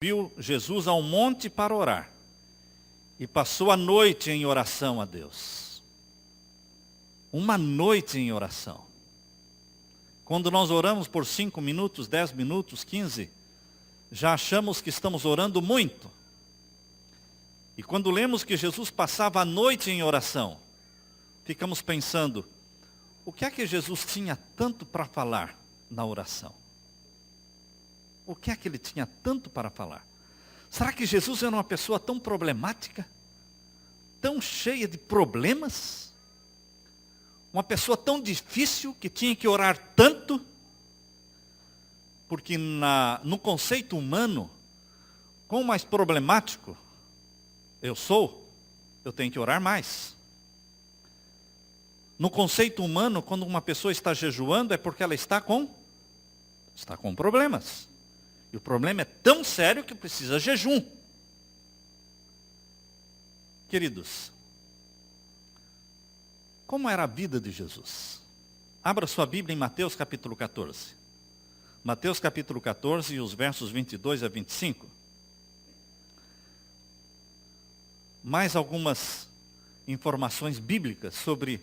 Subiu Jesus ao monte para orar e passou a noite em oração a Deus. Uma noite em oração. Quando nós oramos por 5 minutos, 10 minutos, 15, já achamos que estamos orando muito. E quando lemos que Jesus passava a noite em oração, ficamos pensando, o que é que Jesus tinha tanto para falar na oração? O que é que ele tinha tanto para falar? Será que Jesus era uma pessoa tão problemática? Tão cheia de problemas? Uma pessoa tão difícil que tinha que orar tanto? Porque no conceito humano, quanto mais problemático eu sou, eu tenho que orar mais. No conceito humano, quando uma pessoa está jejuando, é porque ela está com problemas. E o problema é tão sério que precisa de jejum. Queridos, como era a vida de Jesus? Abra sua Bíblia em Mateus capítulo 14. Mateus capítulo 14 e os versos 22 a 25. Mais algumas informações bíblicas sobre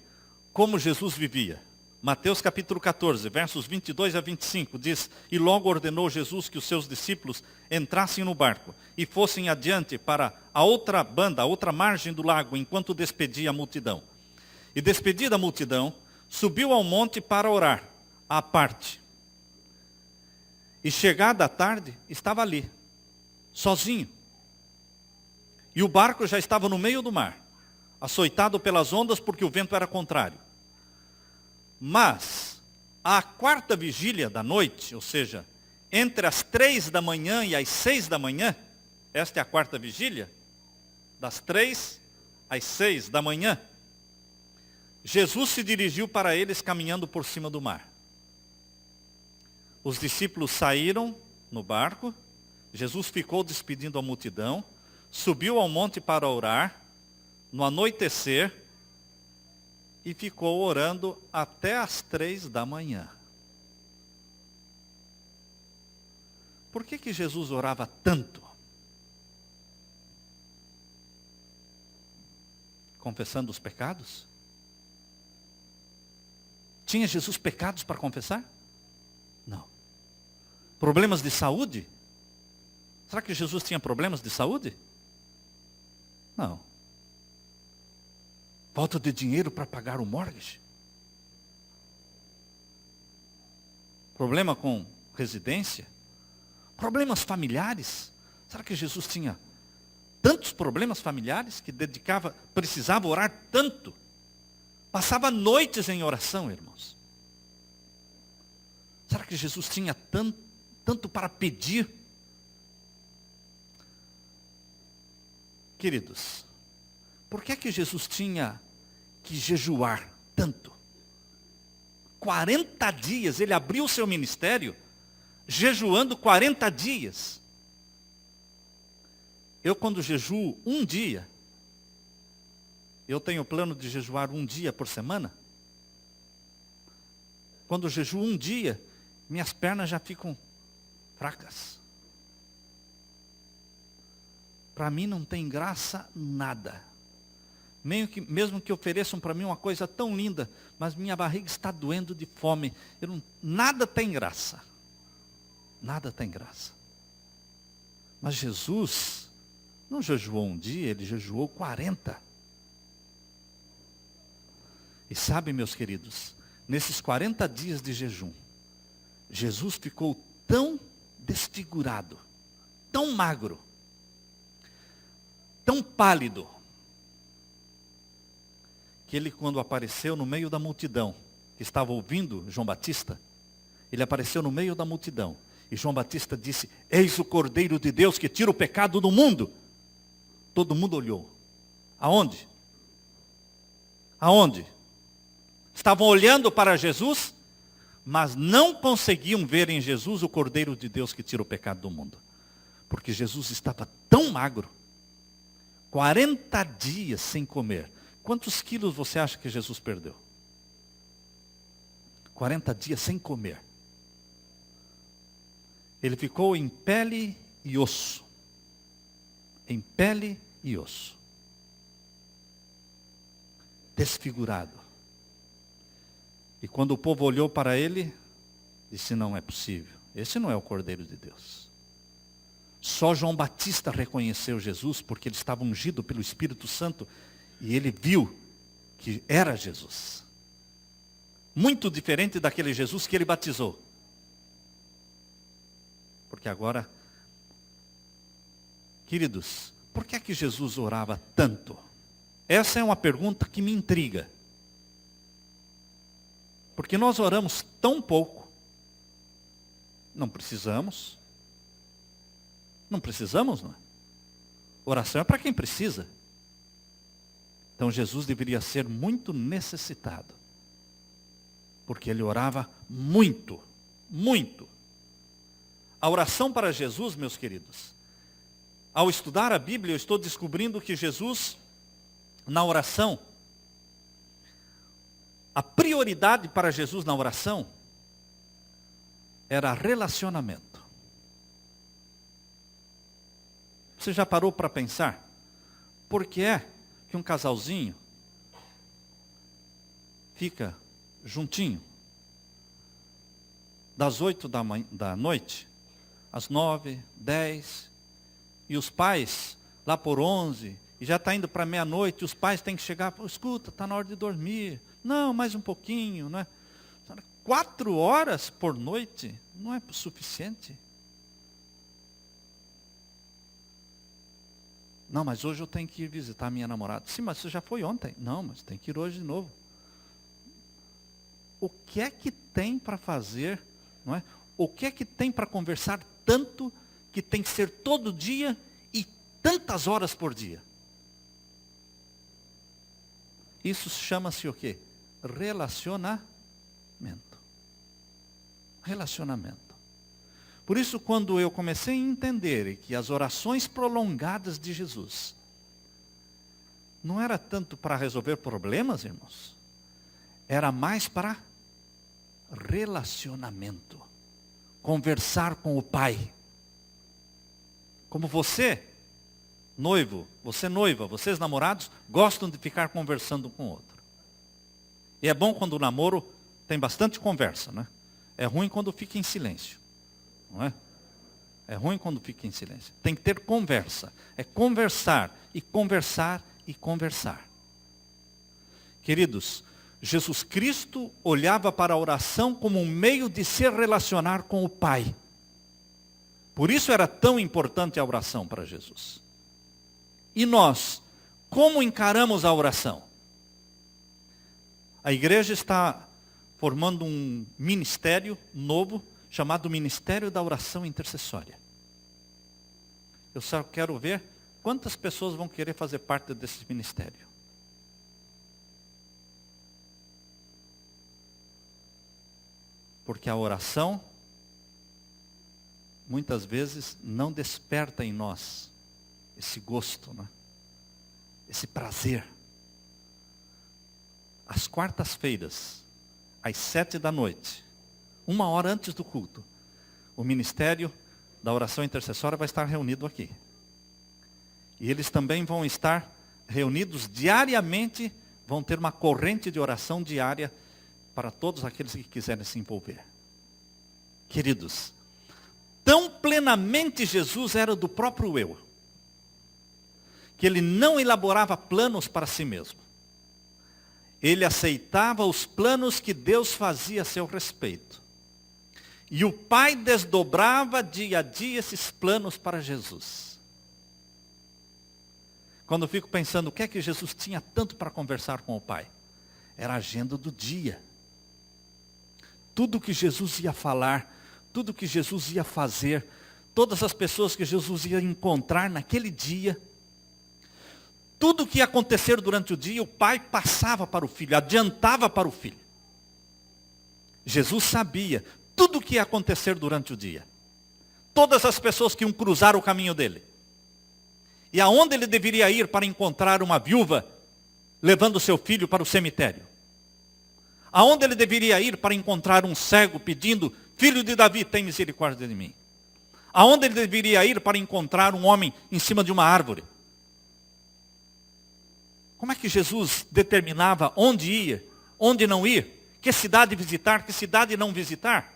como Jesus vivia. Mateus capítulo 14, versos 22 a 25, diz, e logo ordenou Jesus que os seus discípulos entrassem no barco e fossem adiante para a outra banda, a outra margem do lago, enquanto despedia a multidão. E despedida a multidão, subiu ao monte para orar, à parte. E chegada a tarde, estava ali, sozinho. E o barco já estava no meio do mar, açoitado pelas ondas porque o vento era contrário. Mas, à quarta vigília da noite, ou seja, entre as 3 da manhã e as 6 da manhã, esta é a quarta vigília, das 3 às 6 da manhã, Jesus se dirigiu para eles caminhando por cima do mar. Os discípulos saíram no barco, Jesus ficou despedindo a multidão, subiu ao monte para orar, no anoitecer, e ficou orando até as 3 da manhã. Por que Jesus orava tanto? Confessando os pecados? Tinha Jesus pecados para confessar? Não. Problemas de saúde? Será que Jesus tinha problemas de saúde? Não. Falta de dinheiro para pagar o mortgage? Problema com residência? Problemas familiares? Será que Jesus tinha tantos problemas familiares que precisava orar tanto? Passava noites em oração, irmãos. Será que Jesus tinha tanto para pedir? Queridos, por que Jesus tinha que jejuar tanto? 40 dias, ele abriu o seu ministério, jejuando 40 dias. Eu quando jejuo um dia, eu tenho plano de jejuar um dia por semana. Quando eu jejuo um dia, minhas pernas já ficam fracas. Para mim não tem graça nada. Mesmo que ofereçam para mim uma coisa tão linda, mas minha barriga está doendo de fome. Nada tem graça. Nada tem graça. Mas Jesus não jejuou um dia, ele jejuou 40. E sabe, meus queridos, nesses 40 dias de jejum, Jesus ficou tão desfigurado, tão magro, tão pálido, que ele, quando apareceu no meio da multidão, que estava ouvindo João Batista, ele apareceu no meio da multidão, e João Batista disse, eis o Cordeiro de Deus que tira o pecado do mundo. Todo mundo olhou. Aonde? Aonde? Estavam olhando para Jesus, mas não conseguiam ver em Jesus o Cordeiro de Deus que tira o pecado do mundo. Porque Jesus estava tão magro, 40 dias sem comer. Quantos quilos você acha que Jesus perdeu? 40 dias sem comer. Ele ficou em pele e osso. em pele e osso, desfigurado. E quando o povo olhou para ele, disse: não é possível, esse não é o Cordeiro de Deus. Só João Batista reconheceu Jesus, porque ele estava ungido pelo Espírito Santo, e ele viu que era Jesus. Muito diferente daquele Jesus que ele batizou. Porque agora, queridos, por que é que Jesus orava tanto? Essa é uma pergunta que me intriga. Porque nós oramos tão pouco. Não precisamos. Não precisamos, não é? Oração é para quem precisa. Então Jesus deveria ser muito necessitado. Porque ele orava muito, muito. A oração para Jesus, meus queridos, ao estudar a Bíblia, eu estou descobrindo que Jesus, na oração, a prioridade para Jesus na oração era relacionamento. Você já parou para pensar? Por que é que um casalzinho fica juntinho das 8 da noite às 9, 10, e os pais lá por 11, e já está indo para meia-noite, e os pais têm que chegar: escuta, está na hora de dormir. Não, mais um pouquinho, não é? 4 horas por noite não é suficiente? Não, mas hoje eu tenho que ir visitar a minha namorada. Sim, mas você já foi ontem. Não, mas tem que ir hoje de novo. O que é que tem para fazer, não é? O que é que tem para conversar tanto que tem que ser todo dia e tantas horas por dia? Isso chama-se o quê? Relacionamento. Relacionamento. Por isso, quando eu comecei a entender que as orações prolongadas de Jesus não era tanto para resolver problemas, irmãos, era mais para relacionamento. Conversar com o Pai. Como você, noivo, você noiva, vocês namorados, gostam de ficar conversando com o outro. E é bom quando o namoro tem bastante conversa, né? É ruim quando fica em silêncio. Não é? É ruim quando fica em silêncio. Tem que ter conversa. É conversar e conversar e conversar. Queridos, Jesus Cristo olhava para a oração como um meio de se relacionar com o Pai. Por isso era tão importante a oração para Jesus. E nós, como encaramos a oração? A igreja está formando um ministério novo, chamado Ministério da Oração Intercessória. Eu só quero ver quantas pessoas vão querer fazer parte desse ministério. Porque a oração, muitas vezes, não desperta em nós esse gosto, né? Esse prazer. Às quartas-feiras, às 7 da noite, 1 hora antes do culto, o Ministério da Oração Intercessória vai estar reunido aqui. E eles também vão estar reunidos diariamente, vão ter uma corrente de oração diária para todos aqueles que quiserem se envolver. Queridos, tão plenamente Jesus era do próprio eu, que ele não elaborava planos para si mesmo. Ele aceitava os planos que Deus fazia a seu respeito. E o Pai desdobrava dia a dia esses planos para Jesus. Quando eu fico pensando, o que é que Jesus tinha tanto para conversar com o Pai? Era a agenda do dia. Tudo que Jesus ia falar, tudo que Jesus ia fazer, todas as pessoas que Jesus ia encontrar naquele dia, tudo que ia acontecer durante o dia, o Pai passava para o Filho, adiantava para o Filho. Jesus sabia tudo o que ia acontecer durante o dia. Todas as pessoas que iam cruzar o caminho dele. E aonde ele deveria ir para encontrar uma viúva levando seu filho para o cemitério? Aonde ele deveria ir para encontrar um cego pedindo: filho de Davi, tem misericórdia de mim? Aonde ele deveria ir para encontrar um homem em cima de uma árvore? Como é que Jesus determinava onde ir, onde não ir? Que cidade visitar, que cidade não visitar?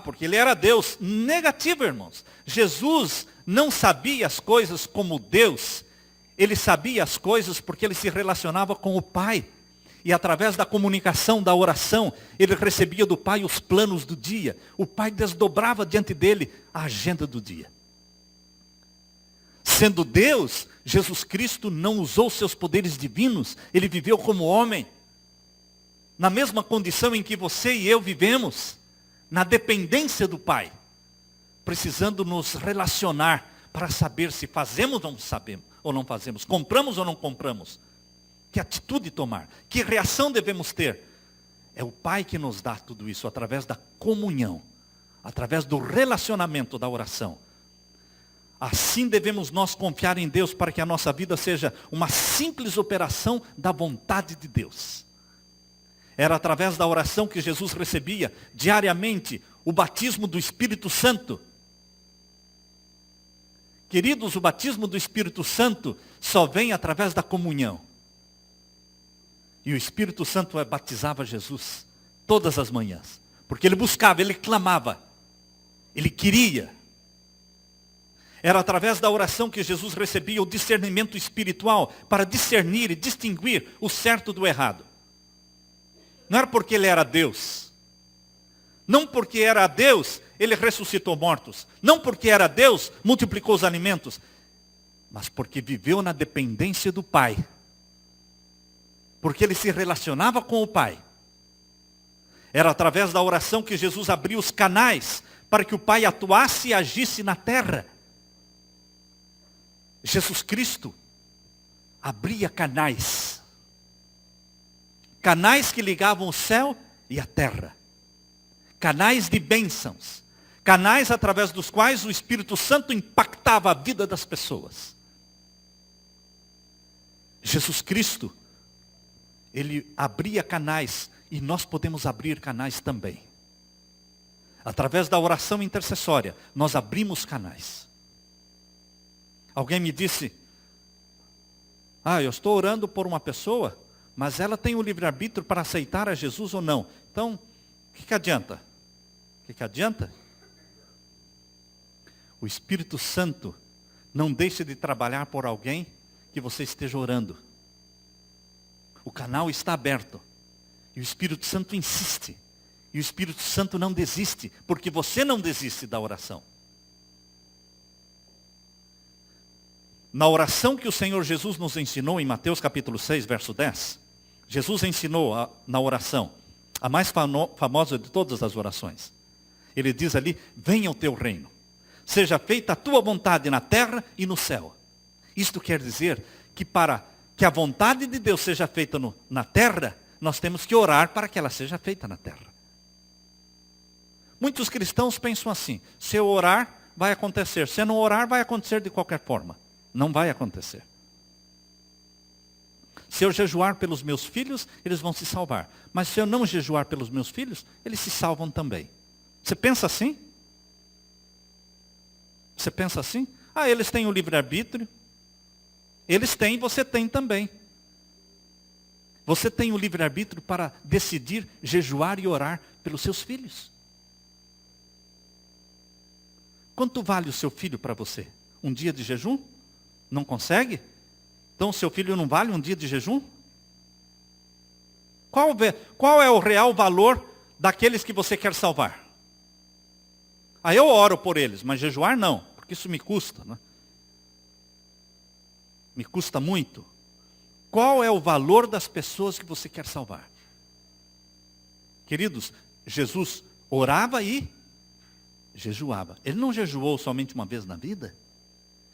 Porque ele era Deus. Negativo, irmãos. Jesus não sabia as coisas como Deus. Ele sabia as coisas porque ele se relacionava com o Pai. E através da comunicação, da oração, ele recebia do Pai os planos do dia. O Pai desdobrava diante dele a agenda do dia. Sendo Deus, Jesus Cristo não usou seus poderes divinos. Ele viveu como homem. Na mesma condição em que você e eu vivemos. Na dependência do Pai, precisando nos relacionar para saber se fazemos ou não sabemos, ou não fazemos, compramos ou não compramos, que atitude tomar, que reação devemos ter. É o Pai que nos dá tudo isso através da comunhão, através do relacionamento da oração. Assim devemos nós confiar em Deus para que a nossa vida seja uma simples operação da vontade de Deus. Era através da oração que Jesus recebia diariamente o batismo do Espírito Santo. Queridos, o batismo do Espírito Santo só vem através da comunhão. E o Espírito Santo batizava Jesus todas as manhãs. Porque ele buscava, ele clamava, ele queria. Era através da oração que Jesus recebia o discernimento espiritual para discernir e distinguir o certo do errado. Não era porque ele era Deus. Não porque era Deus, ele ressuscitou mortos. Não porque era Deus, multiplicou os alimentos. Mas porque viveu na dependência do Pai. Porque ele se relacionava com o Pai. Era através da oração que Jesus abriu os canais para que o Pai atuasse e agisse na terra. Jesus Cristo abria canais. Canais que ligavam o céu e a terra. Canais de bênçãos. Canais através dos quais o Espírito Santo impactava a vida das pessoas. Jesus Cristo, ele abria canais e nós podemos abrir canais também. Através da oração intercessória, nós abrimos canais. Alguém me disse, eu estou orando por uma pessoa, mas ela tem o livre-arbítrio para aceitar a Jesus ou não. Então, o que adianta? O que adianta? O Espírito Santo não deixa de trabalhar por alguém que você esteja orando. O canal está aberto. E o Espírito Santo insiste. E o Espírito Santo não desiste, porque você não desiste da oração. Na oração que o Senhor Jesus nos ensinou em Mateus capítulo 6, verso 10, Jesus ensinou na oração, a mais famosa de todas as orações. Ele diz ali, venha o teu reino. Seja feita a tua vontade na terra e no céu. Isto quer dizer que para que a vontade de Deus seja feita na terra, nós temos que orar para que ela seja feita na terra. Muitos cristãos pensam assim, se eu orar, vai acontecer. Se eu não orar, vai acontecer de qualquer forma. Não vai acontecer. Se eu jejuar pelos meus filhos, eles vão se salvar. Mas se eu não jejuar pelos meus filhos, eles se salvam também. Você pensa assim? Você pensa assim? Eles têm o livre-arbítrio. Eles têm, você tem também. Você tem o livre-arbítrio para decidir jejuar e orar pelos seus filhos. Quanto vale o seu filho para você? Um dia de jejum? Não consegue? Então o seu filho não vale um dia de jejum? Qual é o real valor daqueles que você quer salvar? Eu oro por eles, mas jejuar não, porque isso me custa, né? Me custa muito. Qual é o valor das pessoas que você quer salvar? Queridos, Jesus orava e jejuava. Ele não jejuou somente uma vez na vida.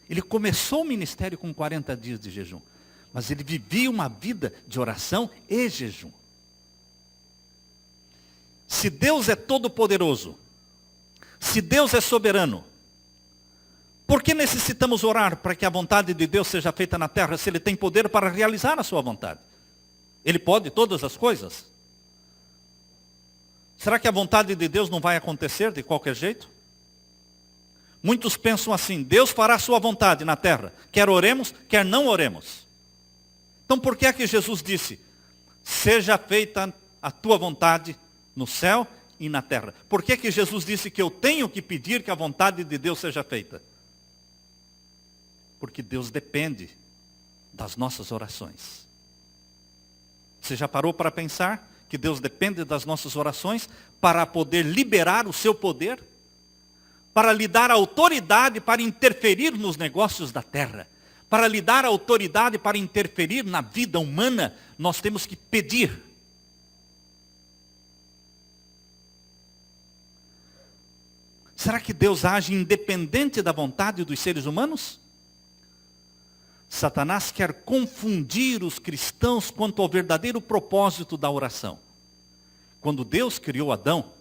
Ele começou o ministério com 40 dias de jejum. Mas ele vivia uma vida de oração e jejum. Se Deus é todo-poderoso, se Deus é soberano, por que necessitamos orar para que a vontade de Deus seja feita na terra, se Ele tem poder para realizar a sua vontade? Ele pode todas as coisas? Será que a vontade de Deus não vai acontecer de qualquer jeito? Muitos pensam assim, Deus fará a sua vontade na terra, quer oremos, quer não oremos. Então por que é que Jesus disse, seja feita a tua vontade no céu e na terra? Por que é que Jesus disse que eu tenho que pedir que a vontade de Deus seja feita? Porque Deus depende das nossas orações. Você já parou para pensar que Deus depende das nossas orações para poder liberar o seu poder? Para lhe dar autoridade para interferir nos negócios da terra? Para lhe dar autoridade para interferir na vida humana, nós temos que pedir. Será que Deus age independente da vontade dos seres humanos? Satanás quer confundir os cristãos quanto ao verdadeiro propósito da oração. Quando Deus criou Adão,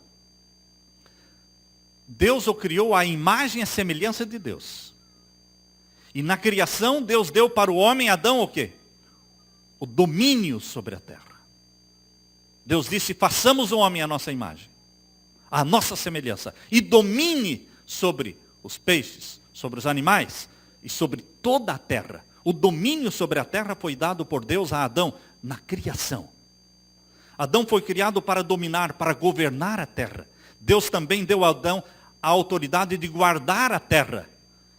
Deus o criou à imagem e à semelhança de Deus. E na criação, Deus deu para o homem, Adão, o quê? O domínio sobre a terra. Deus disse, façamos o homem à nossa imagem, à nossa semelhança, e domine sobre os peixes, sobre os animais e sobre toda a terra. O domínio sobre a terra foi dado por Deus a Adão na criação. Adão foi criado para dominar, para governar a terra. Deus também deu a Adão a autoridade de guardar a terra.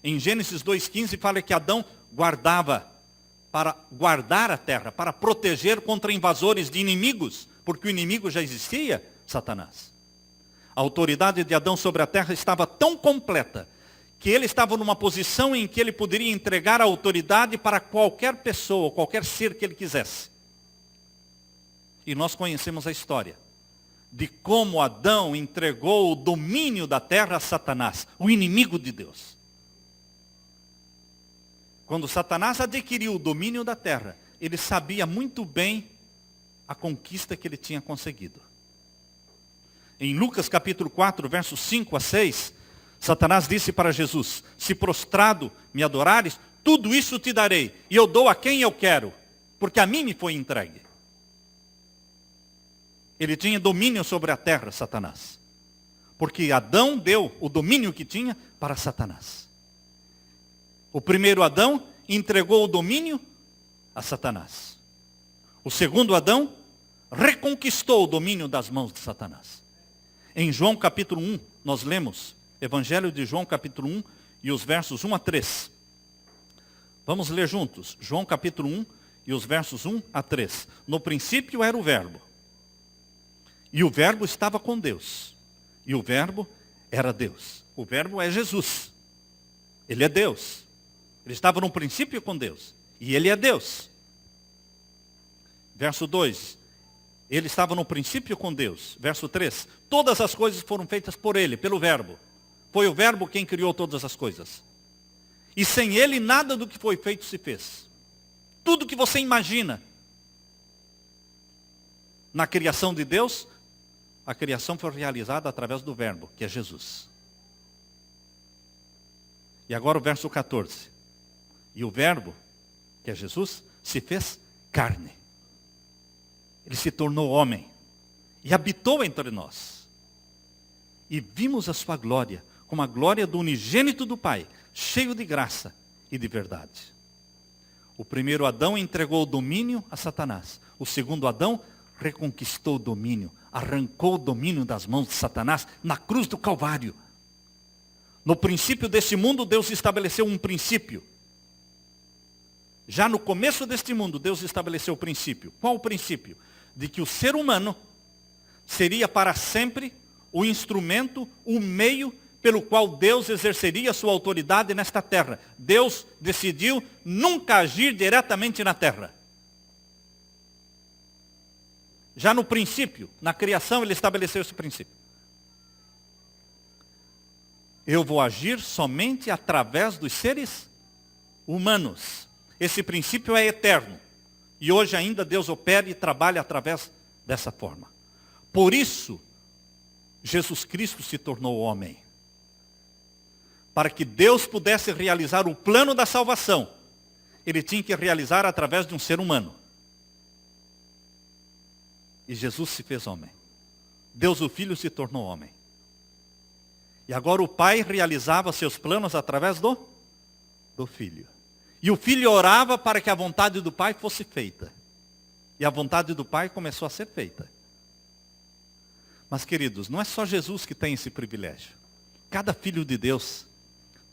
Em Gênesis 2,15 fala que Adão guardava, para guardar a terra, para proteger contra invasores de inimigos, porque o inimigo já existia, Satanás. A autoridade de Adão sobre a terra estava tão completa, que ele estava numa posição em que ele poderia entregar a autoridade para qualquer pessoa, qualquer ser que ele quisesse. E nós conhecemos a história de como Adão entregou o domínio da terra a Satanás, o inimigo de Deus. Quando Satanás adquiriu o domínio da terra, ele sabia muito bem a conquista que ele tinha conseguido. Em Lucas capítulo 4, versos 5 a 6, Satanás disse para Jesus, se prostrado me adorares, tudo isso te darei, e eu dou a quem eu quero, porque a mim me foi entregue. Ele tinha domínio sobre a terra, Satanás. Porque Adão deu o domínio que tinha para Satanás. O primeiro Adão entregou o domínio a Satanás. O segundo Adão reconquistou o domínio das mãos de Satanás. Em João capítulo 1, nós lemos, Evangelho de João capítulo 1 e os versos 1 a 3. Vamos ler juntos, João capítulo 1 e os versos 1 a 3. No princípio era o Verbo. E o Verbo estava com Deus. E o Verbo era Deus. O Verbo é Jesus. Ele é Deus. Ele estava no princípio com Deus. E Ele é Deus. Verso 2. Ele estava no princípio com Deus. Verso 3. Todas as coisas foram feitas por Ele, pelo Verbo. Foi o Verbo quem criou todas as coisas. E sem Ele nada do que foi feito se fez. Tudo que você imagina na criação de Deus, a criação foi realizada através do Verbo, que é Jesus. E agora o verso 14. E o Verbo, que é Jesus, se fez carne. Ele se tornou homem e habitou entre nós. E vimos a sua glória, como a glória do unigênito do Pai, cheio de graça e de verdade. O primeiro Adão entregou o domínio a Satanás. O segundo Adão reconquistou o domínio, arrancou o domínio das mãos de Satanás na cruz do Calvário. No princípio desse mundo, Deus estabeleceu um princípio. Já no começo deste mundo, Deus estabeleceu o princípio. Qual o princípio? De que o ser humano seria para sempre o instrumento, o meio pelo qual Deus exerceria sua autoridade nesta terra. Deus decidiu nunca agir diretamente na terra. Já no princípio, na criação, Ele estabeleceu esse princípio. Eu vou agir somente através dos seres humanos. Esse princípio é eterno. E hoje ainda Deus opera e trabalha através dessa forma. Por isso, Jesus Cristo se tornou homem. Para que Deus pudesse realizar o plano da salvação, Ele tinha que realizar através de um ser humano. E Jesus se fez homem. Deus o Filho se tornou homem. E agora o Pai realizava seus planos através do Filho. E o Filho orava para que a vontade do Pai fosse feita. E a vontade do Pai começou a ser feita. Mas, queridos, não é só Jesus que tem esse privilégio. Cada filho de Deus,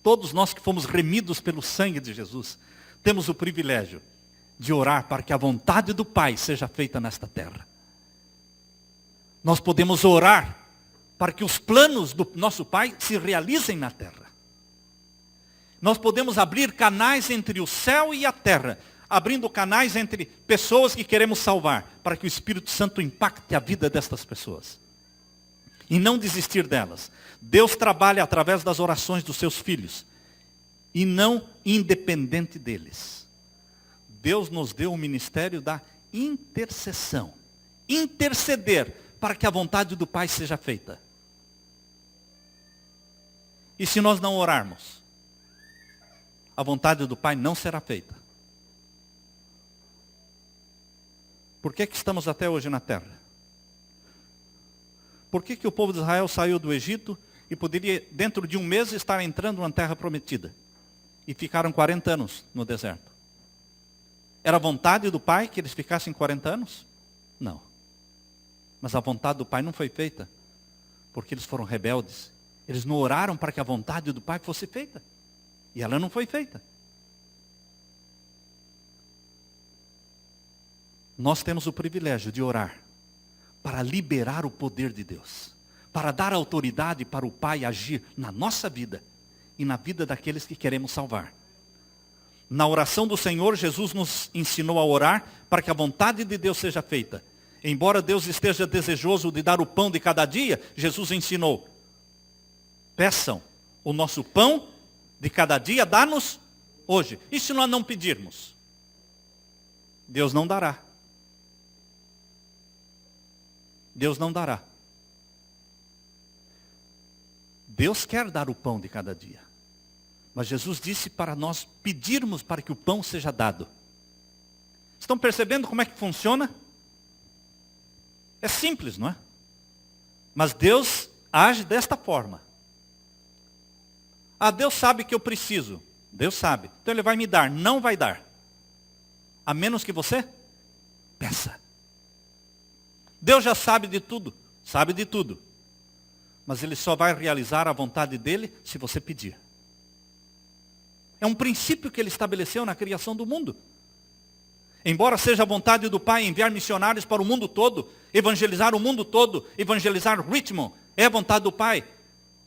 todos nós que fomos remidos pelo sangue de Jesus, temos o privilégio de orar para que a vontade do Pai seja feita nesta terra. Nós podemos orar para que os planos do nosso Pai se realizem na terra. Nós podemos abrir canais entre o céu e a terra, abrindo canais entre pessoas que queremos salvar, para que o Espírito Santo impacte a vida destas pessoas. E não desistir delas. Deus trabalha através das orações dos seus filhos, e não independente deles. Deus nos deu o ministério da intercessão. Interceder para que a vontade do Pai seja feita. E se nós não orarmos, a vontade do Pai não será feita. Por que estamos até hoje na terra? Por que o povo de Israel saiu do Egito e poderia, dentro de um mês, estar entrando na terra prometida? E ficaram 40 anos no deserto. Era a vontade do Pai que eles ficassem 40 anos? Não. Mas a vontade do Pai não foi feita, porque eles foram rebeldes. Eles não oraram para que a vontade do Pai fosse feita. E ela não foi feita. Nós temos o privilégio de orar para liberar o poder de Deus, para dar autoridade para o Pai agir na nossa vida e na vida daqueles que queremos salvar. Na oração do Senhor, Jesus nos ensinou a orar para que a vontade de Deus seja feita. Embora Deus esteja desejoso de dar o pão de cada dia, Jesus ensinou: peçam o nosso pão de cada dia, dá-nos hoje. E se nós não pedirmos? Deus não dará. Deus não dará. Deus quer dar o pão de cada dia. Mas Jesus disse para nós pedirmos para que o pão seja dado. Estão percebendo como é que funciona? É simples, não é? Mas Deus age desta forma. Ah, Deus sabe que eu preciso. Deus sabe. Então Ele vai me dar. Não vai dar. A menos que você peça. Deus já sabe de tudo. Sabe de tudo. Mas Ele só vai realizar a vontade dEle se você pedir. É um princípio que Ele estabeleceu na criação do mundo. Embora seja a vontade do Pai enviar missionários para o mundo todo, evangelizar o mundo todo, evangelizar Richmond, é a vontade do Pai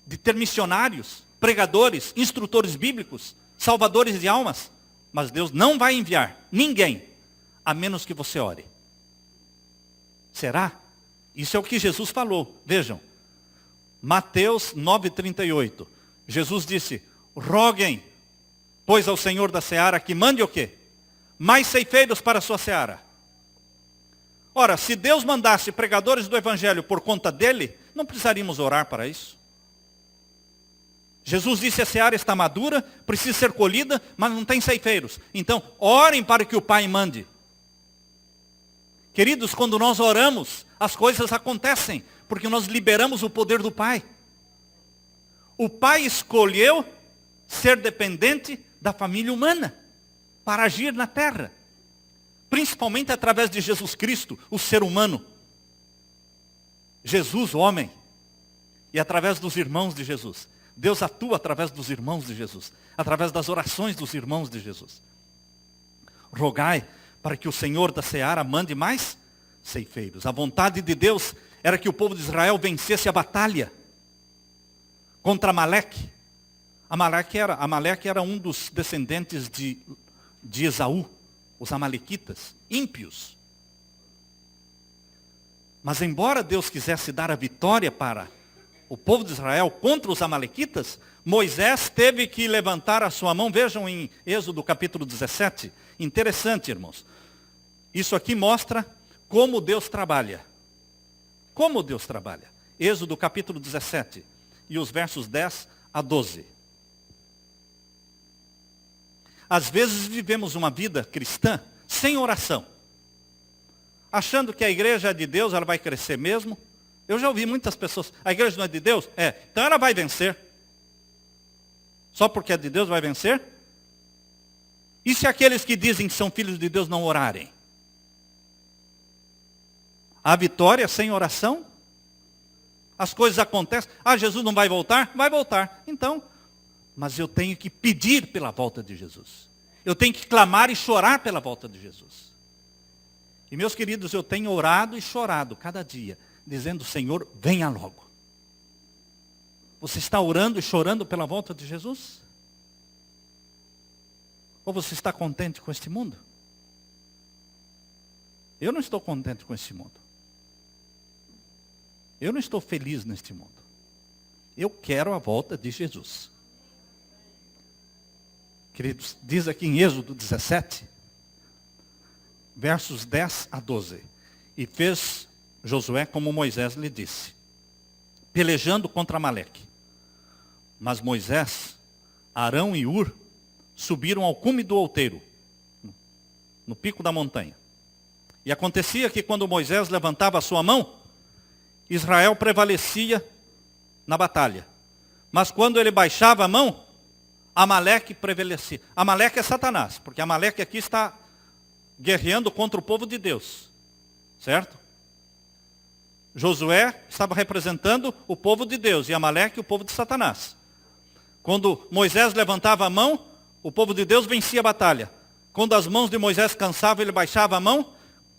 de ter missionários, pregadores, instrutores bíblicos, salvadores de almas. Mas Deus não vai enviar ninguém, a menos que você ore. Será? Isso é o que Jesus falou. Vejam, Mateus 9,38. Jesus disse: roguem, pois ao Senhor da seara que mande o quê? Mais ceifeiros para a sua seara. Ora, se Deus mandasse pregadores do Evangelho por conta dele, não precisaríamos orar para isso. Jesus disse: a seara está madura, precisa ser colhida, mas não tem ceifeiros. Então, orem para que o Pai mande. Queridos, quando nós oramos, as coisas acontecem, porque nós liberamos o poder do Pai. O Pai escolheu ser dependente da família humana para agir na terra, principalmente através de Jesus Cristo, o ser humano. Jesus, o homem, e através dos irmãos de Jesus. Deus atua através dos irmãos de Jesus, através das orações dos irmãos de Jesus. Rogai para que o Senhor da seara mande mais ceifeiros. A vontade de Deus era que o povo de Israel vencesse a batalha contra Amaleque. Amaleque era um dos descendentes de Esaú, os amalequitas, ímpios. Mas embora Deus quisesse dar a vitória para o povo de Israel contra os amalequitas, Moisés teve que levantar a sua mão. Vejam em Êxodo capítulo 17. Interessante, irmãos. Isso aqui mostra como Deus trabalha. Como Deus trabalha. Êxodo capítulo 17 e os versos 10 a 12. Às vezes vivemos uma vida cristã sem oração. Achando que a igreja é de Deus, ela vai crescer mesmo, Eu já ouvi muitas pessoas, a igreja não é de Deus? É, então ela vai vencer. Só porque é de Deus vai vencer? E se aqueles que dizem que são filhos de Deus não orarem? A vitória sem oração? As coisas acontecem. Ah, Jesus não vai voltar? Vai voltar. Então, mas eu tenho que pedir pela volta de Jesus. Eu tenho que clamar e chorar pela volta de Jesus. E meus queridos, eu tenho orado e chorado cada dia, dizendo, Senhor, venha logo. Você está orando e chorando pela volta de Jesus? Ou você está contente com este mundo? Eu não estou contente com este mundo. Eu não estou feliz neste mundo. Eu quero a volta de Jesus. Queridos, diz aqui em Êxodo 17, versos 10 a 12. E fez Josué como Moisés lhe disse, pelejando contra Amaleque. Mas Moisés, Arão e Ur subiram ao cume do outeiro, no pico da montanha. E acontecia que quando Moisés levantava a sua mão, Israel prevalecia na batalha. Mas quando ele baixava a mão, Amaleque prevalecia. Amaleque é Satanás, porque Amaleque aqui está guerreando contra o povo de Deus. Certo? Josué estava representando o povo de Deus e Amaleque o povo de Satanás. Quando Moisés levantava a mão, o povo de Deus vencia a batalha. Quando as mãos de Moisés cansavam, ele baixava a mão,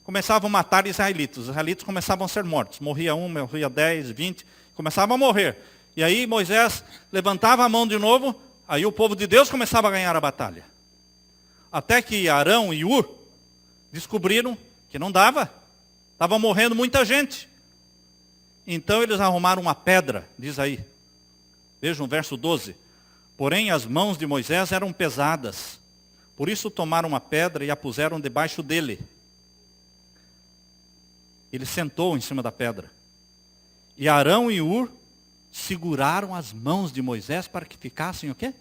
começavam a matar israelitas. Os israelitas começavam a ser mortos. Morria 1, morria 10, 20, começavam a morrer. E aí Moisés levantava a mão de novo, aí o povo de Deus começava a ganhar a batalha. Até que Arão e Ur descobriram que não dava. Estava morrendo muita gente. Então eles arrumaram uma pedra, diz aí. Vejam o verso 12. Porém as mãos de Moisés eram pesadas. Por isso tomaram uma pedra e a puseram debaixo dele. Ele sentou em cima da pedra. E Arão e Ur seguraram as mãos de Moisés para que ficassem o quê?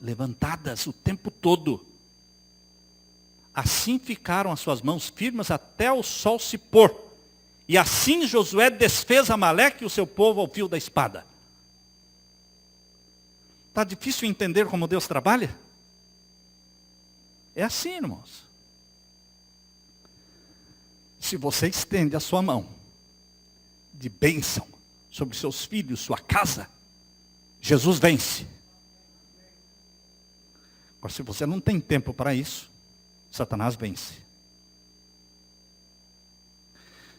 Levantadas o tempo todo. Assim ficaram as suas mãos firmes até o sol se pôr. E assim Josué desfez Amaleque e o seu povo ao fio da espada. Está difícil entender como Deus trabalha? É assim, irmãos. Se você estende a sua mão de bênção sobre seus filhos, sua casa, Jesus vence. Agora, se você não tem tempo para isso, Satanás vence.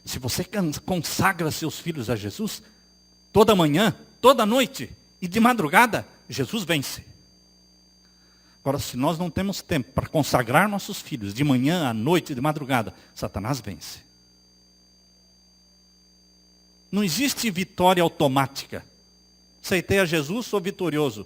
Se você consagra seus filhos a Jesus, toda manhã, toda noite e de madrugada, Jesus vence. Agora, se nós não temos tempo para consagrar nossos filhos de manhã, à noite, de madrugada, Satanás vence. Não existe vitória automática. Aceitei a Jesus, sou vitorioso.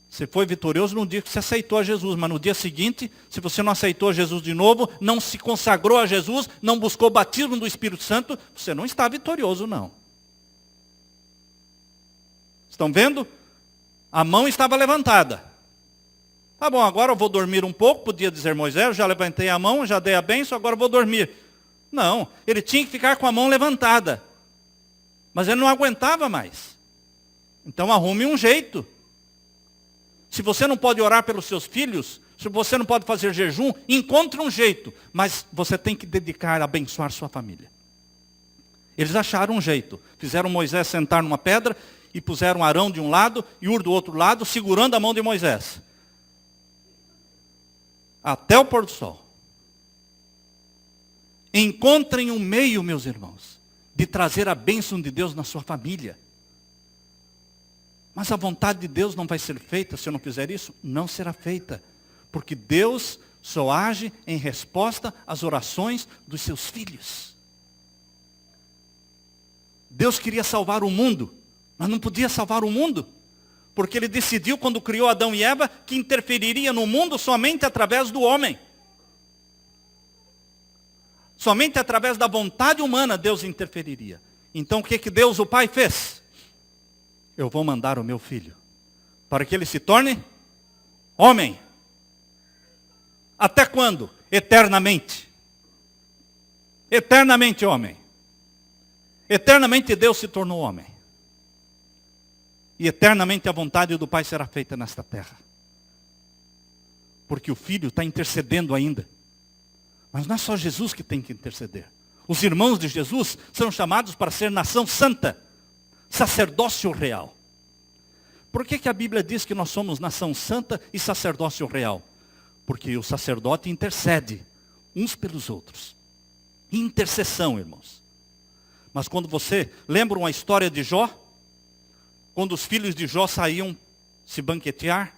Você foi vitorioso no dia que você aceitou a Jesus, mas no dia seguinte, se você não aceitou a Jesus de novo, não se consagrou a Jesus, não buscou o batismo do Espírito Santo, você não está vitorioso, não. Estão vendo? A mão estava levantada. Tá bom, agora eu vou dormir um pouco, podia dizer Moisés, já levantei a mão, já dei a bênção, agora eu vou dormir. Não, ele tinha que ficar com a mão levantada. Mas ele não aguentava mais. Então arrume um jeito. Se você não pode orar pelos seus filhos, se você não pode fazer jejum, encontre um jeito. Mas você tem que dedicar a abençoar sua família. Eles acharam um jeito. Fizeram Moisés sentar numa pedra e puseram Arão de um lado e Ur do outro lado, segurando a mão de Moisés. Até o pôr do sol. Encontrem um meio, meus irmãos, de trazer a bênção de Deus na sua família. Mas a vontade de Deus não vai ser feita se eu não fizer isso? Não será feita. Porque Deus só age em resposta às orações dos seus filhos. Deus queria salvar o mundo, mas não podia salvar o mundo. Porque ele decidiu, quando criou Adão e Eva, que interferiria no mundo somente através do homem. Somente através da vontade humana Deus interferiria. Então o que Deus, o Pai, fez? Eu vou mandar o meu filho, para que ele se torne homem. Até quando? Eternamente. Eternamente homem. Eternamente Deus se tornou homem. E eternamente a vontade do Pai será feita nesta terra. Porque o Filho está intercedendo ainda. Mas não é só Jesus que tem que interceder. Os irmãos de Jesus são chamados para ser nação santa, sacerdócio real. Por que a Bíblia diz que nós somos nação santa e sacerdócio real? Porque o sacerdote intercede uns pelos outros. Intercessão, irmãos. Mas quando você lembra uma história de Jó, quando os filhos de Jó saíam se banquetear,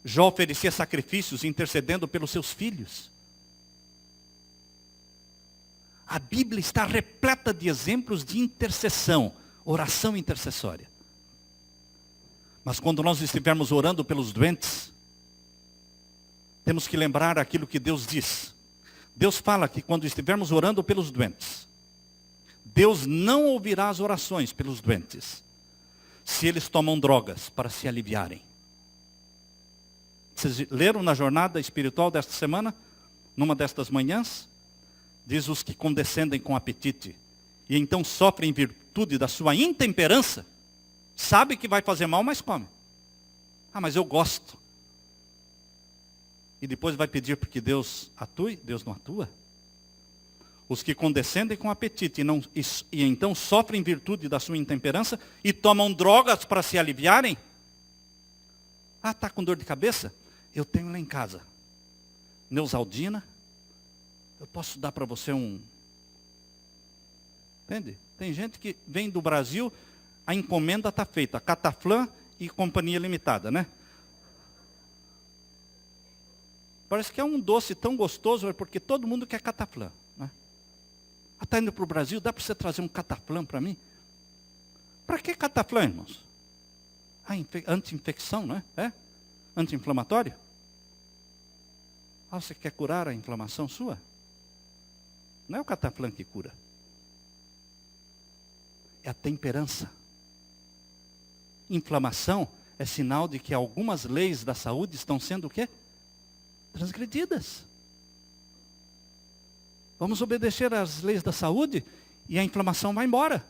Jó oferecia sacrifícios intercedendo pelos seus filhos. A Bíblia está repleta de exemplos de intercessão, oração intercessória. Mas quando nós estivermos orando pelos doentes, temos que lembrar aquilo que Deus diz. Deus fala que quando estivermos orando pelos doentes, Deus não ouvirá as orações pelos doentes, se eles tomam drogas para se aliviarem. Vocês leram na jornada espiritual desta semana, numa destas manhãs? Diz: os que condescendem com apetite, e então sofrem em virtude da sua intemperança, sabe que vai fazer mal, mas come. Ah, mas eu gosto. E depois vai pedir para que Deus atue, Deus não atua. Os que condescendem com apetite e então sofrem em virtude da sua intemperança e tomam drogas para se aliviarem. Ah, está com dor de cabeça? Eu tenho lá em casa Neosaldina. Eu posso dar para você um... Entende? Tem gente que vem do Brasil, a encomenda está feita. Cataflã e Companhia Limitada, né? Parece que é um doce tão gostoso, porque todo mundo quer cataflã. Está indo para o Brasil, dá para você trazer um cataflã para mim? Para que cataflã, irmãos? Anti-infecção, não é? É? Anti-inflamatório? Ah, você quer curar a inflamação sua? Não é o cataflã que cura. É a temperança. Inflamação é sinal de que algumas leis da saúde estão sendo o quê? Transgredidas. Vamos obedecer às leis da saúde e a inflamação vai embora.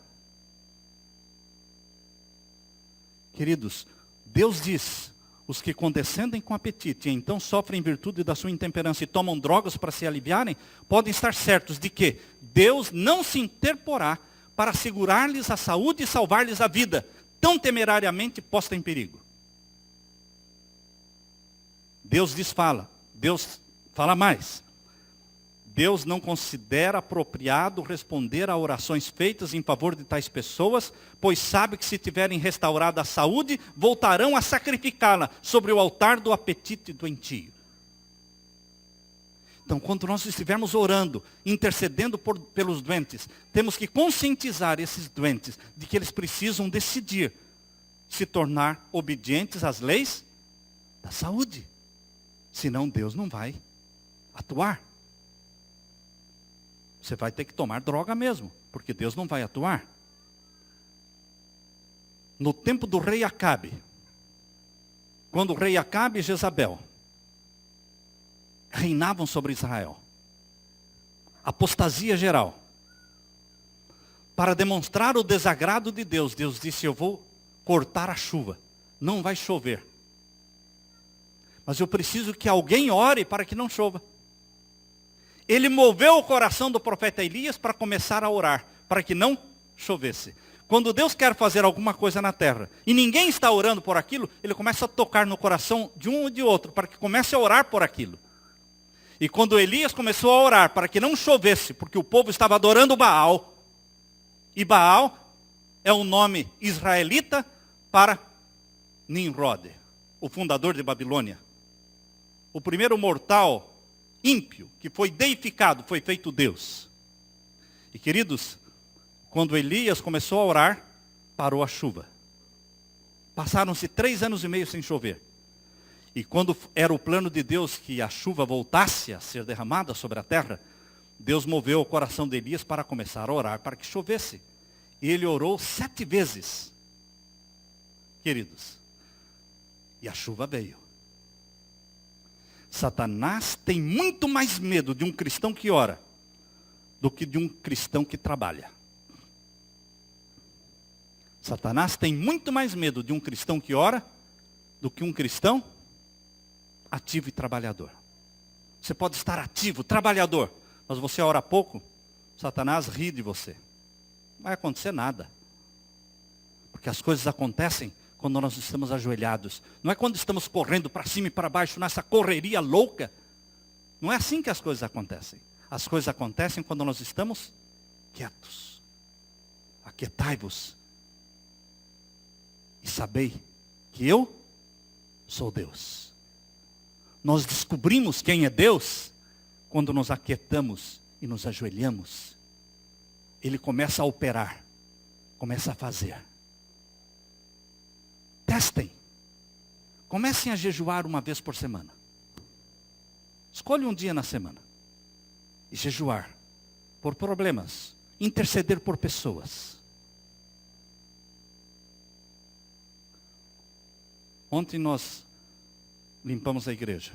Queridos, Deus diz: os que condescendem com apetite e então sofrem em virtude da sua intemperança e tomam drogas para se aliviarem, podem estar certos de que Deus não se interporá para assegurar-lhes a saúde e salvar-lhes a vida, tão temerariamente posta em perigo. Deus fala mais. Deus não considera apropriado responder a orações feitas em favor de tais pessoas, pois sabe que se tiverem restaurado a saúde, voltarão a sacrificá-la sobre o altar do apetite doentio. Então, quando nós estivermos orando, intercedendo pelos doentes, temos que conscientizar esses doentes de que eles precisam decidir se tornar obedientes às leis da saúde. Senão Deus não vai atuar. Você vai ter que tomar droga mesmo, porque Deus não vai atuar. No tempo do rei Acabe, quando o rei Acabe e Jezabel reinavam sobre Israel, apostasia geral, para demonstrar o desagrado de Deus, Deus disse: eu vou cortar a chuva, não vai chover. Mas eu preciso que alguém ore para que não chova. Ele moveu o coração do profeta Elias para começar a orar, para que não chovesse. Quando Deus quer fazer alguma coisa na terra, e ninguém está orando por aquilo, Ele começa a tocar no coração de um ou de outro, para que comece a orar por aquilo. E quando Elias começou a orar para que não chovesse, porque o povo estava adorando Baal, e Baal é o nome israelita para Nimrod, o fundador de Babilônia. O primeiro mortal ímpio que foi deificado foi feito Deus. E queridos, quando Elias começou a orar, parou a chuva. Passaram-se 3 anos e meio sem chover. E quando era o plano de Deus que a chuva voltasse a ser derramada sobre a terra, Deus moveu o coração de Elias para começar a orar para que chovesse. E ele orou 7 vezes. Queridos, e a chuva veio. Satanás tem muito mais medo de um cristão que ora do que de um cristão que trabalha. Satanás tem muito mais medo de um cristão que ora do que um cristão ativo e trabalhador. Você pode estar ativo, trabalhador, mas você ora pouco, Satanás ri de você. Não vai acontecer nada. Porque as coisas acontecem quando nós estamos ajoelhados. Não é quando estamos correndo para cima e para baixo nessa correria louca. Não é assim que as coisas acontecem. As coisas acontecem quando nós estamos quietos. Aquietai-vos e sabei que eu sou Deus. Nós descobrimos quem é Deus quando nos aquietamos e nos ajoelhamos. Ele começa a operar, começa a fazer. Testem. Comecem a jejuar uma vez por semana. Escolha um dia na semana. E jejuar por problemas. Interceder por pessoas. Ontem nós limpamos a igreja.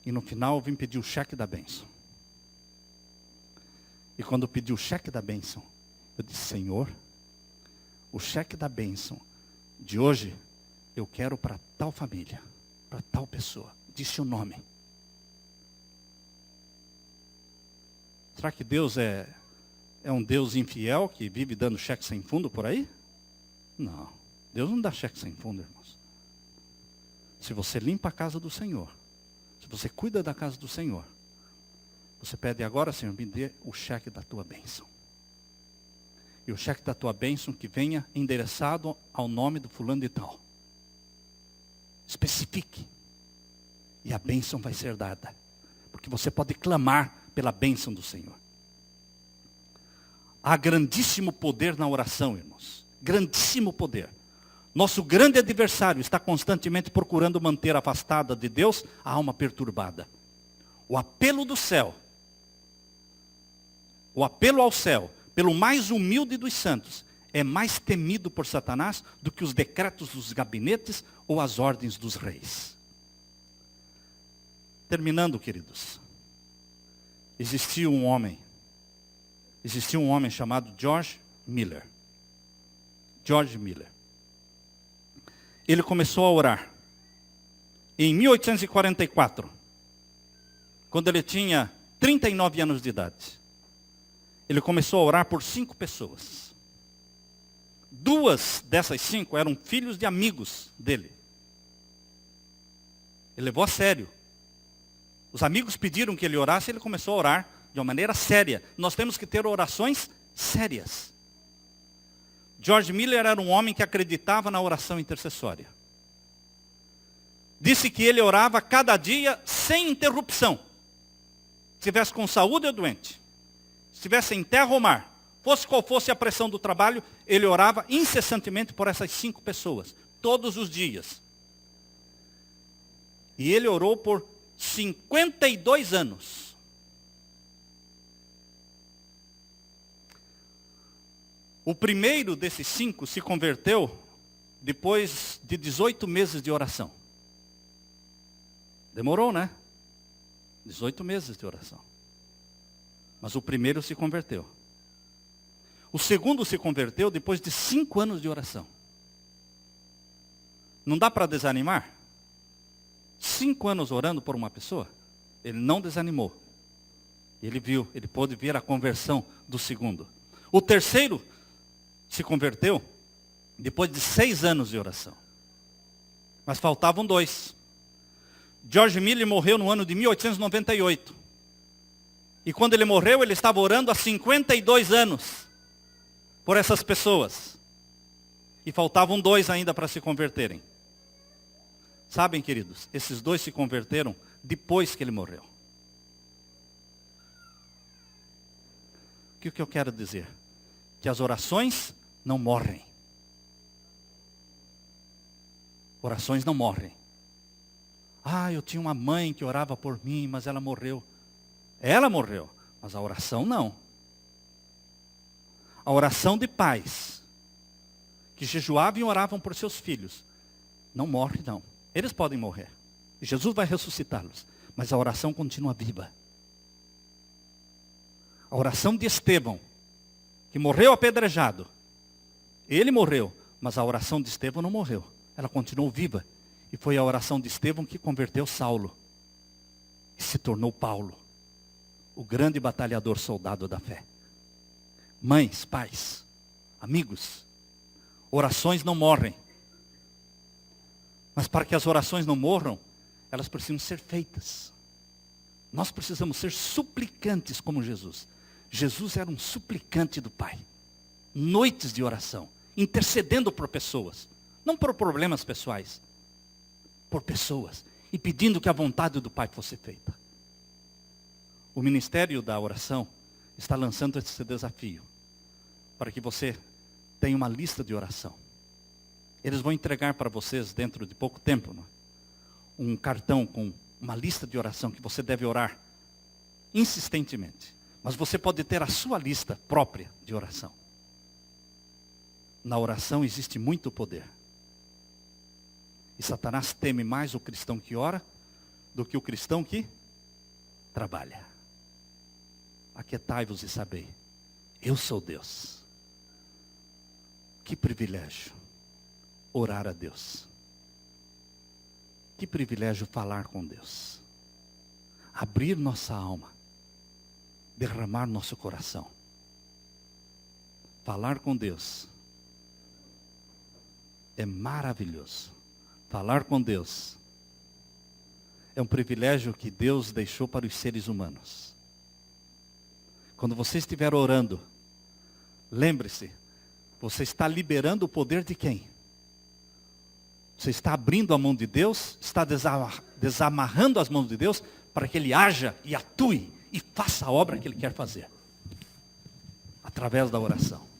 E no final eu vim pedir o cheque da bênção. E quando eu pedi o cheque da bênção, eu disse, Senhor, o cheque da bênção de hoje, eu quero para tal família, para tal pessoa. Disse o nome. Será que Deus é um Deus infiel que vive dando cheque sem fundo por aí? Não. Deus não dá cheque sem fundo, irmãos. Se você limpa a casa do Senhor, se você cuida da casa do Senhor, você pede agora, Senhor, me dê o cheque da tua bênção. E o cheque da tua bênção que venha endereçado ao nome do fulano de tal. Especifique. E a bênção vai ser dada. Porque você pode clamar pela bênção do Senhor. Há grandíssimo poder na oração, irmãos. Grandíssimo poder. Nosso grande adversário está constantemente procurando manter afastada de Deus a alma perturbada. O apelo do céu, o apelo ao céu, pelo mais humilde dos santos, é mais temido por Satanás do que os decretos dos gabinetes ou as ordens dos reis. Terminando, queridos. Existia um homem chamado George Miller. George Miller. Ele começou a orar em 1844, quando ele tinha 39 anos de idade. Ele começou a orar por 5 pessoas. 2 dessas 5 eram filhos de amigos dele. Ele levou a sério. Os amigos pediram que ele orasse, ele começou a orar de uma maneira séria. Nós temos que ter orações sérias. George Miller era um homem que acreditava na oração intercessória. Disse que ele orava cada dia sem interrupção. Se estivesse com saúde ou doente, se estivesse em terra ou mar, fosse qual fosse a pressão do trabalho, ele orava incessantemente por essas 5 pessoas, todos os dias. E ele orou por 52 anos. O primeiro desses 5 se converteu depois de 18 meses de oração. Demorou, né? 18 meses de oração. Mas o primeiro se converteu. O segundo se converteu depois de 5 anos de oração. Não dá para desanimar? 5 anos orando por uma pessoa, ele não desanimou. Ele pôde ver a conversão do segundo. O terceiro se converteu depois de 6 anos de oração. Mas faltavam 2. George Miller morreu no ano de 1898. E quando ele morreu, ele estava orando há 52 anos por essas pessoas. E faltavam 2 ainda para se converterem. Sabem, queridos, esses 2 se converteram depois que ele morreu. O que eu quero dizer? Que as orações não morrem. Orações não morrem. Ah, eu tinha uma mãe que orava por mim, mas ela morreu. Ela morreu, mas a oração não. A oração de pais, que jejuavam e oravam por seus filhos, não morre não. Eles podem morrer. E Jesus vai ressuscitá-los. Mas a oração continua viva. A oração de Estevão, que morreu apedrejado. Ele morreu, Mas a oração de Estevão não morreu. Ela continuou viva. E foi a oração de Estevão que converteu Saulo. E se tornou Paulo, o grande batalhador soldado da fé. Mães, pais, amigos, orações não morrem. Mas para que as orações não morram, elas precisam ser feitas. Nós precisamos ser suplicantes como Jesus. Jesus era um suplicante do Pai. Noites de oração, intercedendo por pessoas. Não por problemas pessoais, por pessoas. E pedindo que a vontade do Pai fosse feita. O Ministério da Oração está lançando esse desafio. Para que você tenha uma lista de oração. Eles vão entregar para vocês dentro de pouco tempo, não é? Um cartão com uma lista de oração que você deve orar insistentemente. Mas você pode ter a sua lista própria de oração. Na oração existe muito poder. E Satanás teme mais o cristão que ora do que o cristão que trabalha. Aquietai-vos e sabei, eu sou Deus. Que privilégio orar a Deus. Que privilégio falar com Deus. Abrir nossa alma. Derramar nosso coração. Falar com Deus é maravilhoso. Falar com Deus é um privilégio que Deus deixou para os seres humanos. Quando você estiver orando, lembre-se, você está liberando o poder de quem? Você está abrindo a mão de Deus, está desamarrando as mãos de Deus para que Ele haja e atue e faça a obra que Ele quer fazer. Através da oração.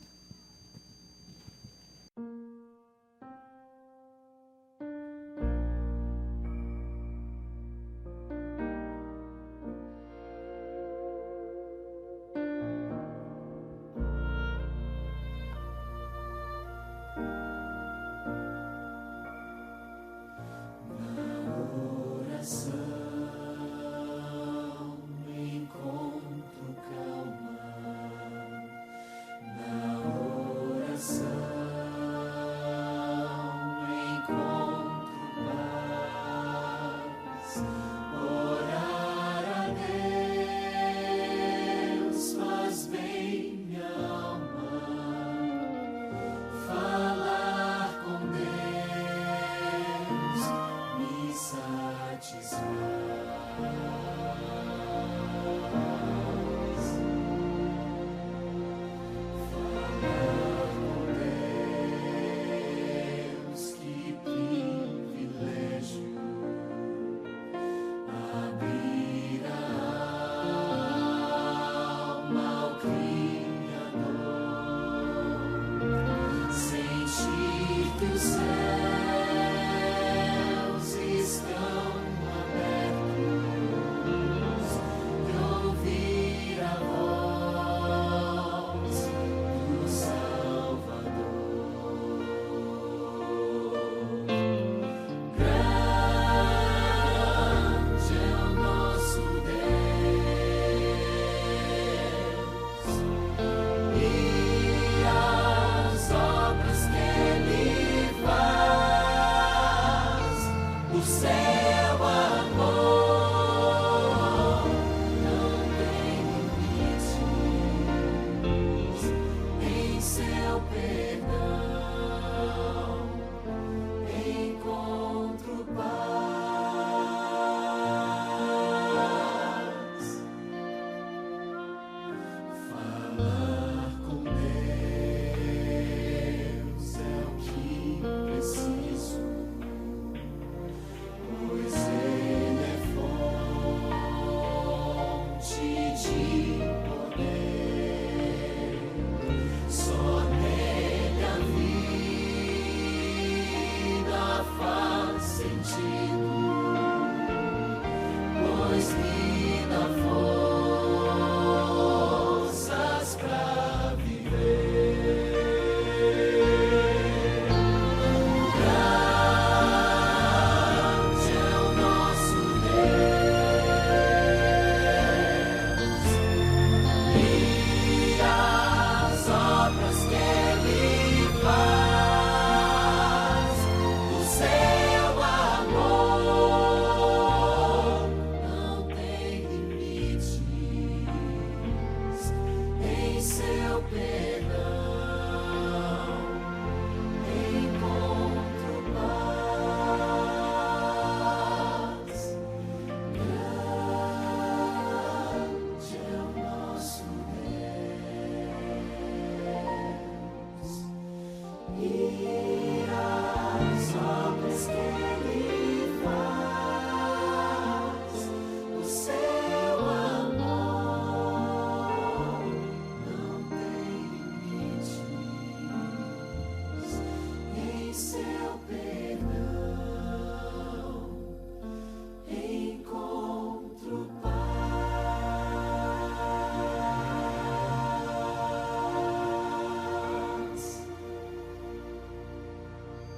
Só nele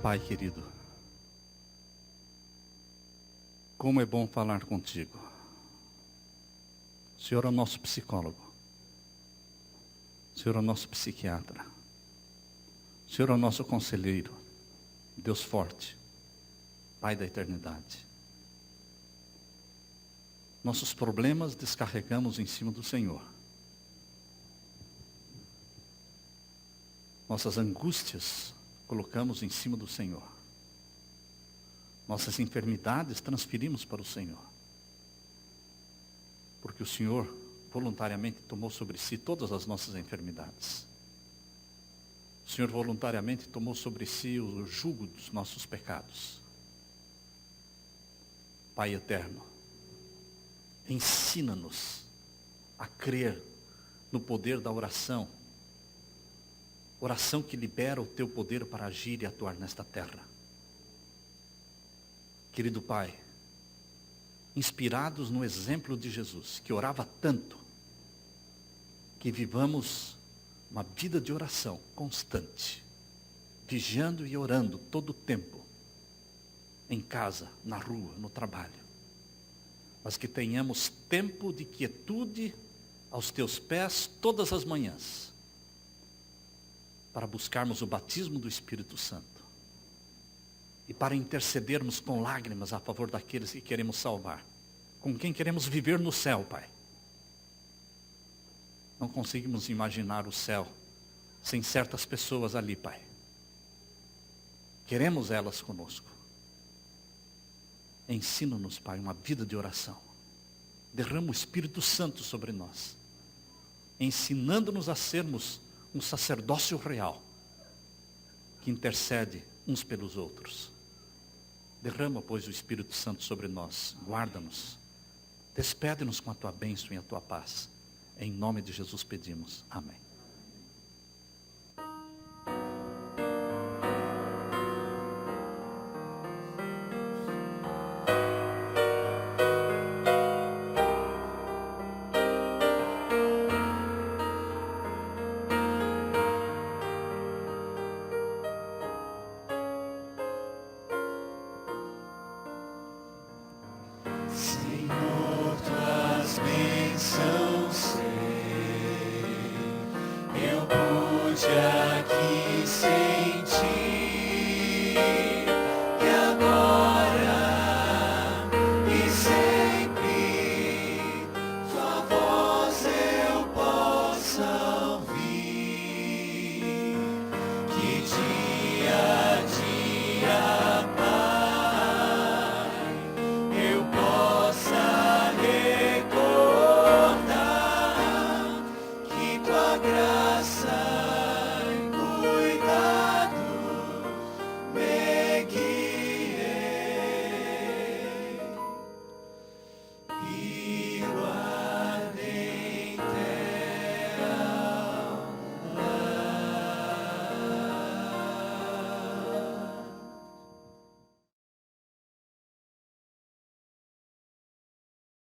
Pai querido, como é bom falar contigo. O Senhor é o nosso psicólogo. O Senhor é o nosso psiquiatra. O Senhor é o nosso conselheiro. Deus forte, Pai da eternidade. Nossos problemas descarregamos em cima do Senhor. Nossas angústias colocamos em cima do Senhor. Nossas enfermidades transferimos para o Senhor. Porque o Senhor voluntariamente tomou sobre si todas as nossas enfermidades. O Senhor voluntariamente tomou sobre si o jugo dos nossos pecados. Pai eterno, ensina-nos a crer no poder da oração. Oração que libera o teu poder para agir e atuar nesta terra. Querido Pai, inspirados no exemplo de Jesus, que orava tanto, que vivamos uma vida de oração constante, vigiando e orando todo o tempo, em casa, na rua, no trabalho, mas que tenhamos tempo de quietude aos teus pés todas as manhãs, para buscarmos o batismo do Espírito Santo e para intercedermos com lágrimas a favor daqueles que queremos salvar, com quem queremos viver no céu, Pai. Não conseguimos imaginar o céu sem certas pessoas ali, Pai. Queremos elas conosco. Ensina-nos, Pai, uma vida de oração. Derrama o Espírito Santo sobre nós, ensinando-nos a sermos um sacerdócio real, que intercede uns pelos outros. Derrama, pois, o Espírito Santo sobre nós, guarda-nos, despede-nos com a tua bênção e a tua paz. Em nome de Jesus pedimos. Amém.